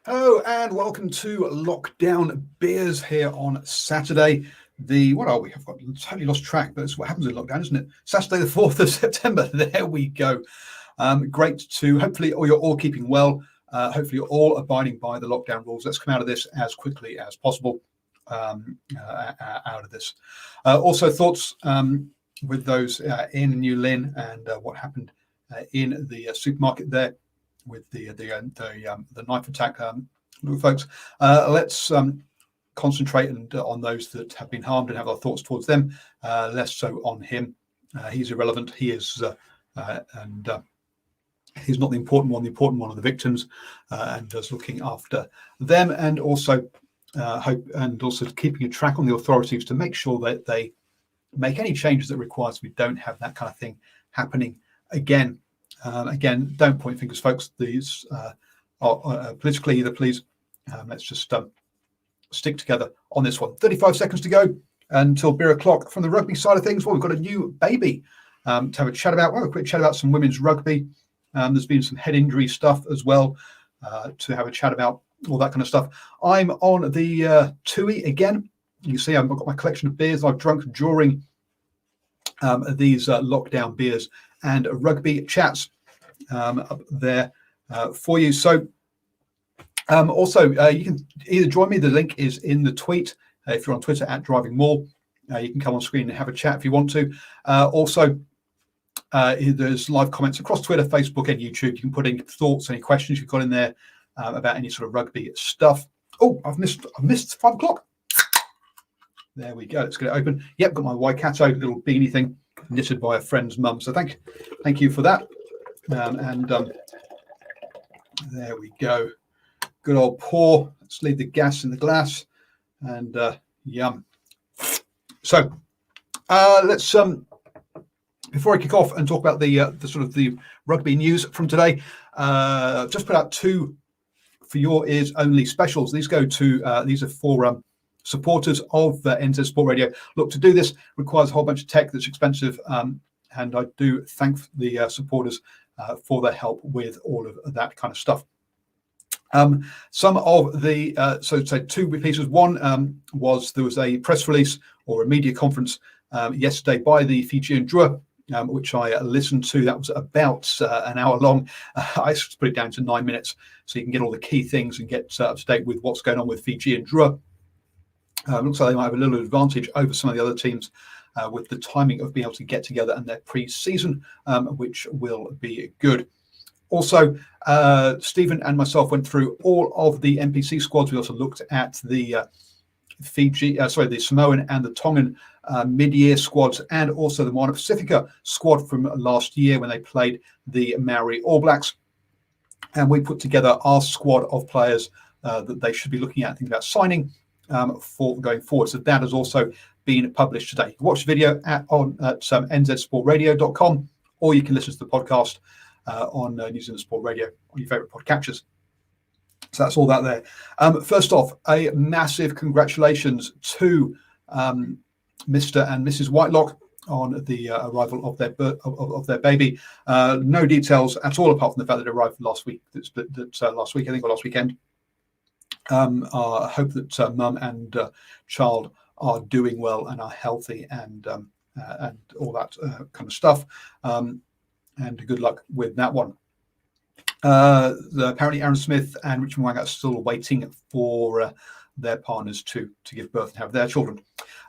Hello and welcome to Lockdown Beers here on Saturday. What are we? I've got totally lost track, but it's what happens in lockdown, isn't it? Saturday, the 4th of September. There we go. Great to hopefully you're all keeping well. Hopefully you're all abiding by the lockdown rules. Let's come out of this as quickly as possible. Out of this. Also thoughts with those in New Lynn and what happened in the supermarket there with the knife attack, folks. Let's concentrate on those that have been harmed and have our thoughts towards them. Less so on him. He's irrelevant. He is, and he's not the important one. The important one are the victims, and just looking after them, and also hope, and also keeping a track on the authorities to make sure that they make any changes that requires we don't have that kind of thing happening again. Again, don't point fingers, folks. These are politically either, please. Let's just stick together on this one. 35 seconds to go until beer o'clock. From the rugby side of things, well, we've got a new baby to have a chat about. Well, a quick chat about some women's rugby. There's been some head injury stuff as well to have a chat about, all that kind of stuff. I'm on the TUI again. You can see I've got my collection of beers I've drunk during these lockdown beers and rugby chats up there for you. So also you can either join me. The link is in the tweet. If you're on Twitter at Driving Mall, you can come on screen and have a chat if you want to. Also, there's live comments across Twitter, Facebook, and YouTube. You can put any thoughts, any questions you've got in there about any sort of rugby stuff. Oh, I've missed 5 o'clock. There we go. Let's get it open. Yep, got my Waikato little beanie thing knitted by a friend's mum. So thank you for that. There we go. Good old pour. Let's leave the gas in the glass. And yum. So let's before I kick off and talk about the sort of the rugby news from today, just put out 2 for your ears only specials. These go to these are for supporters of NZ Sport Radio. Look, to do this requires a whole bunch of tech that's expensive, and I do thank the supporters for their help with all of that kind of stuff. Some of the so 2 pieces. One was there was a press release or a media conference yesterday by the Fijian Drua, which I listened to. That was about an hour long. I just put it down to 9 minutes so you can get all the key things and get up to date with what's going on with Fijian Drua. Looks like they might have a little advantage over some of the other teams with the timing of being able to get together and their pre-season, which will be good. Also, Stephen and myself went through all of the NPC squads. We also looked at the the Samoan and the Tongan mid-year squads, and also the Moana Pacifica squad from last year when they played the Maori All Blacks. And we put together our squad of players that they should be looking at, thinking about signing for going forward. So that has also been published today. You can watch the video at nzsportradio.com, or you can listen to the podcast on New Zealand Sport Radio on your favourite podcatchers. So that's all that there. First off, a massive congratulations to Mr. and Mrs. Whitelock on the arrival of their baby. No details at all apart from the fact that it arrived last week. Last week, I think, or last weekend. I hope that mum and child are doing well and are healthy and all that kind of stuff. And good luck with that one. Apparently, Aaron Smith and Richard Wang are still waiting for their partners to give birth and have their children.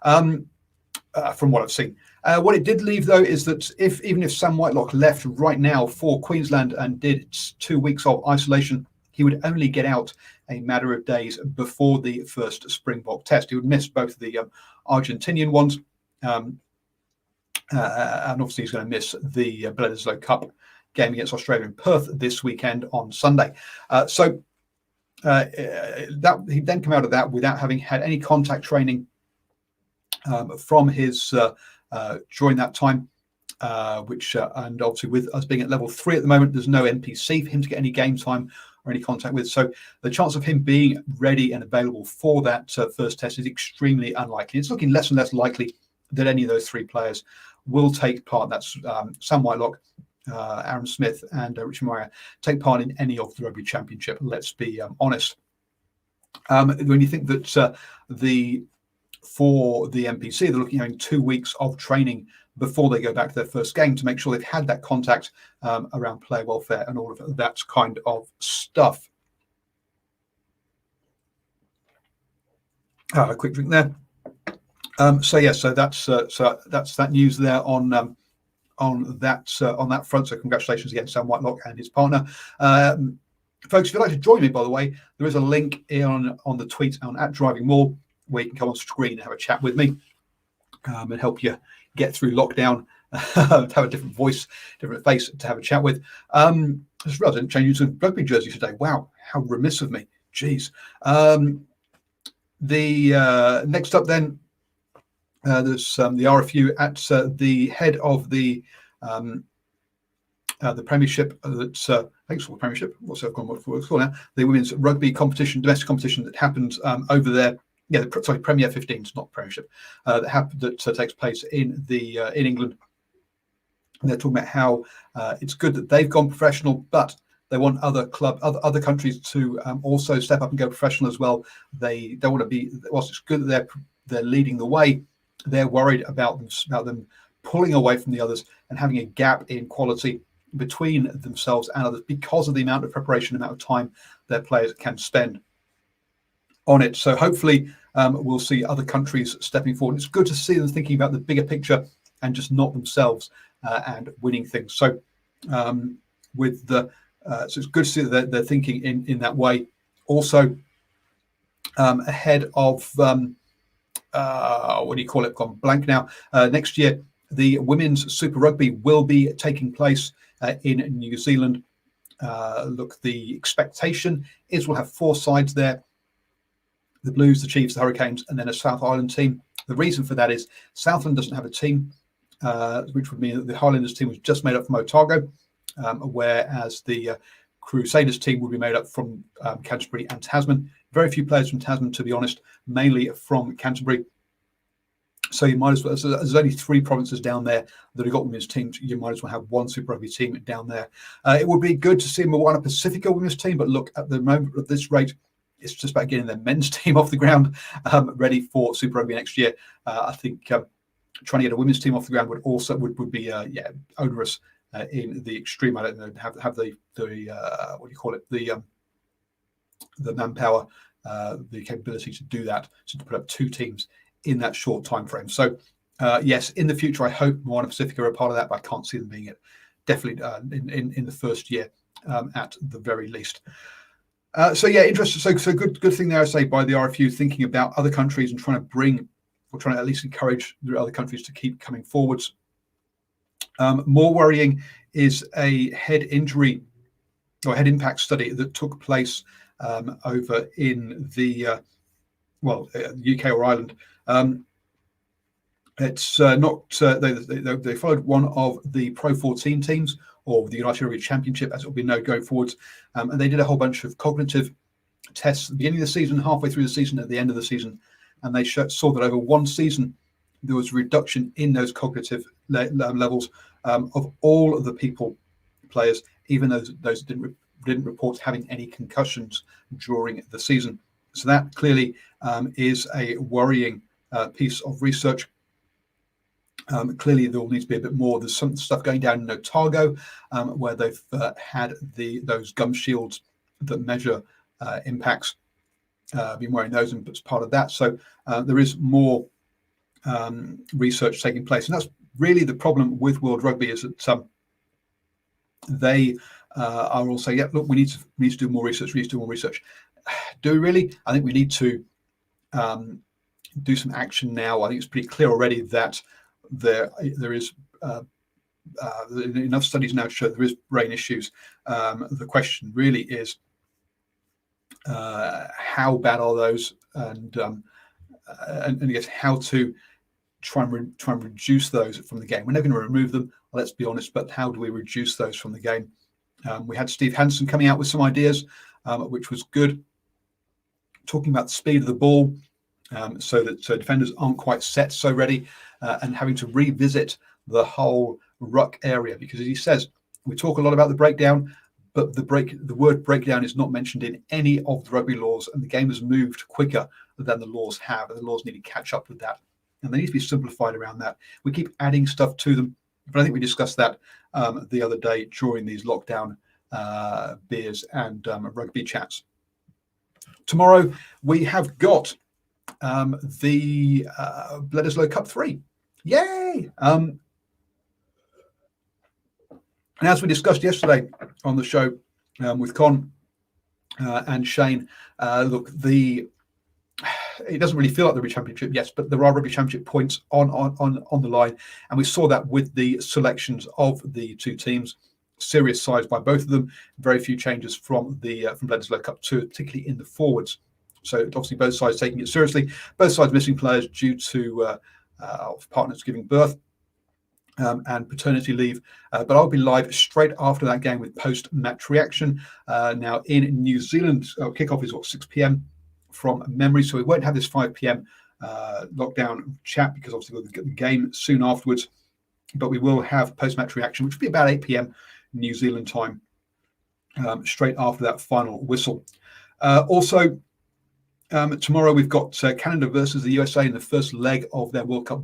From what I've seen, what it did leave though is that even if Sam Whitelock left right now for Queensland and did 2 weeks of isolation, he would only get out a matter of days before the first Springbok test. He would miss both of the Argentinian ones. And obviously he's going to miss the Bledisloe Cup game against Australia in Perth this weekend on Sunday. So he'd then come out of that without having had any contact training from his during that time, which and obviously with us being at level 3 at the moment, there's no NPC for him to get any game time or any contact with. So the chance of him being ready and available for that first test is extremely unlikely. It's looking less and less likely that any of those 3 players will take part. That's Sam Whitelock, Aaron Smith and Richard Moira take part in any of the Rugby Championship. Let's be honest. When you think that for the NPC, they're looking at having 2 weeks of training before they go back to their first game to make sure they've had that contact around player welfare and all of that kind of stuff. A quick drink there. So that's that news there on that front. So congratulations again, Sam Whitelock and his partner. Folks, if you'd like to join me, by the way, there is a link on the tweet on @DrivingMore where you can come on screen and have a chat with me and help you get through lockdown, to have a different voice, different face to have a chat with. I just realised I didn't change into a rugby jersey today. Wow, how remiss of me. Jeez. The next up then, there's the RFU at the head of the Premiership. That's I think it's called Premiership. What's it called now? The women's rugby competition, domestic competition that happens over there. Yeah, sorry, Premier 15, it's not Premiership. That takes place in England. And they're talking about how it's good that they've gone professional, but they want other other countries to also step up and go professional as well. They don't want to be. Whilst it's good that they're leading the way, they're worried about them pulling away from the others and having a gap in quality between themselves and others because of the amount of preparation, amount of time their players can spend on it. So hopefully we'll see other countries stepping forward. It's good to see them thinking about the bigger picture and just not themselves and winning things. So so it's good to see that they're thinking in that way. Also ahead of what do you call it? Gone blank now. Next year, the Women's Super Rugby will be taking place in New Zealand. Look, the expectation is we'll have 4 sides there: the Blues, the Chiefs, the Hurricanes, and then a South Island team. The reason for that is Southland doesn't have a team, which would mean that the Highlanders team was just made up from Otago, whereas the Crusaders team will be made up from Canterbury and Tasman. Very few players from Tasman, to be honest, mainly from Canterbury. So you might as well, there's only 3 provinces down there that have got women's teams. You might as well have 1 Super Rugby team down there. It would be good to see Moana Pacifica women's team, but look, at the moment, at this rate, it's just about getting their men's team off the ground, ready for Super Rugby next year. I think trying to get a women's team off the ground would be onerous in the extreme. I don't know, have the what do you call it, the manpower, the capability to do that, to put up 2 teams in that short time frame. So yes, in the future, I hope Moana Pacifica are a part of that, but I can't see them being it. Definitely in the first year, at the very least. So yeah, interesting. So good thing there, I say, by the RFU, thinking about other countries and trying to at least encourage the other countries to keep coming forwards. More worrying is a head injury or head impact study that took place over in the UK or Ireland. It's not. They followed one of the Pro 14 teams, or the United Rugby Championship, as it will be known going forwards, and they did a whole bunch of cognitive tests at the beginning of the season, halfway through the season, at the end of the season, and they saw that over one season there was a reduction in those cognitive levels of all of the players, even those didn't report having any concussions during the season. So that clearly is a worrying piece of research. Clearly, there will need to be a bit more. There's some stuff going down in Otago, where they've had those gum shields that measure impacts. Been wearing those as part of that. So there is more research taking place, and that's really the problem with World Rugby, is that they are all saying, "Yeah, look, we need to do more research. We need to do more research." Do we really? I think we need to do some action now. I think it's pretty clear already that there is enough studies now to show there is brain issues. The question really is, how bad are those, and I guess how to try and reduce those from the game. We're never going to remove them, let's be honest, but how do we reduce those from the game? We had Steve Hansen coming out with some ideas, which was good, talking about the speed of the ball, so that defenders aren't quite set, so ready, and having to revisit the whole ruck area, because as he says, we talk a lot about the breakdown, but the word breakdown is not mentioned in any of the rugby laws, and the game has moved quicker than the laws have, and the laws need to catch up with that, and they need to be simplified around that. We keep adding stuff to them, but I think we discussed that the other day during these lockdown beers and rugby chats. Tomorrow we have got the Bledisloe Cup 3. Yay! And as we discussed yesterday on the show with Con and Shane, look, it doesn't really feel like the Rugby Championship, yes, but there are Rugby Championship points on the line, and we saw that with the selections of the two teams. Serious sides by both of them. Very few changes from Bledisloe Cup 2, particularly in the forwards. So obviously both sides taking it seriously. Both sides missing players due to partners giving birth and paternity leave. But I'll be live straight after that game with post-match reaction. Now in New Zealand, kickoff is 6 p.m. from memory, so we won't have this 5 p.m. Lockdown chat because obviously we'll get the game soon afterwards. But we will have post-match reaction, which will be about 8 p.m. New Zealand time, straight after that final whistle. Also, tomorrow we've got Canada versus the USA in the first leg of their World Cup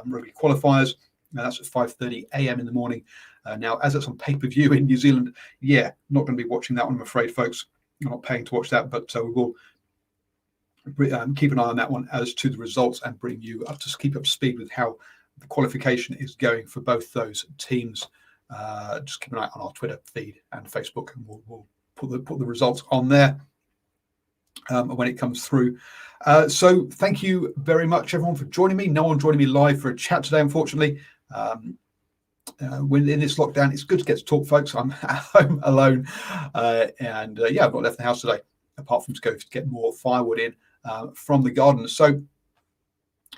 rugby qualifiers. Now that's at 5:30 a.m. in the morning. Now, as it's on pay-per-view in New Zealand, not going to be watching that one, I'm afraid, folks. I'm not paying to watch that, but we will keep an eye on that one as to the results and bring you up to keep up to speed with how the qualification is going for both those teams. Just keep an eye on our Twitter feed and Facebook, and we'll put the results on there when it comes through. So thank you very much, everyone, for joining me. No one joining me live for a chat today, unfortunately. When in this lockdown, it's good to get to talk, folks. I'm at home alone, and I've not left the house today, apart from to go to get more firewood in from the garden. So,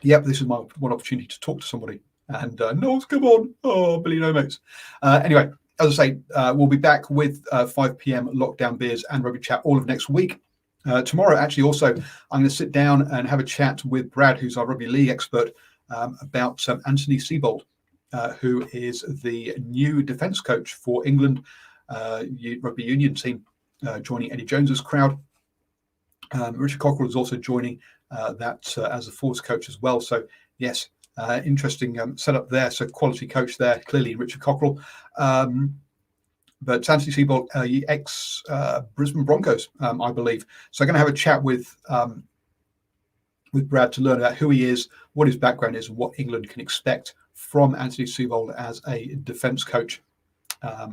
this is my one opportunity to talk to somebody. And Knowles, come on. Oh, Billy, no mates. Anyway, as I say, we'll be back with 5 p.m. lockdown beers and rugby chat all of next week. Tomorrow, actually, also, I'm going to sit down and have a chat with Brad, who's our rugby league expert, about Anthony Seibold, who is the new defence coach for England rugby union team, joining Eddie Jones's crowd. Richard Cockrell is also joining that as a forwards coach as well. So, yes, interesting setup there. So, quality coach there, clearly, Richard Cockrell. But Anthony Seibold, ex Brisbane Broncos, I believe. So, I'm going to have a chat with Brad to learn about who he is, what his background is, and what England can expect from Anthony Seibold as a defence coach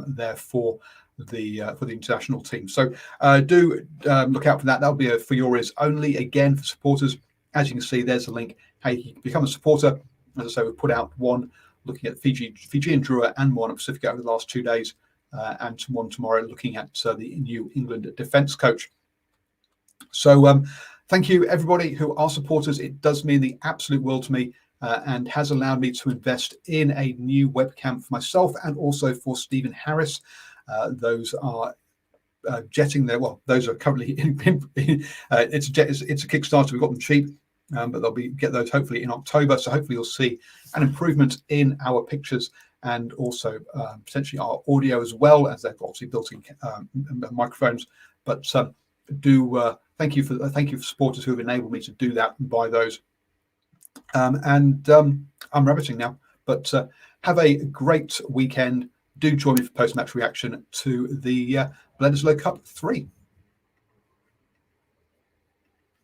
there for the international team. So do look out for that. That'll be for your ears only. Again, for supporters, as you can see, there's a link how you can become a supporter. As I say, we put out one looking at Fiji and Drua, and one at Pacifica over the last 2 days, and one tomorrow looking at the new England defence coach. So thank you, everybody who are supporters. It does mean the absolute world to me, and has allowed me to invest in a new webcam for myself and also for Stephen Harris. Those are jetting there. Well, those are currently it's a Kickstarter. We got them cheap, but they'll get those hopefully in October. So hopefully you'll see an improvement in our pictures and also potentially our audio as well, as they've obviously built-in microphones. But thank you for supporters who have enabled me to do that and buy those. I'm rabbiting now, but have a great weekend. Do join me for post-match reaction to the Bledisloe Cup 3.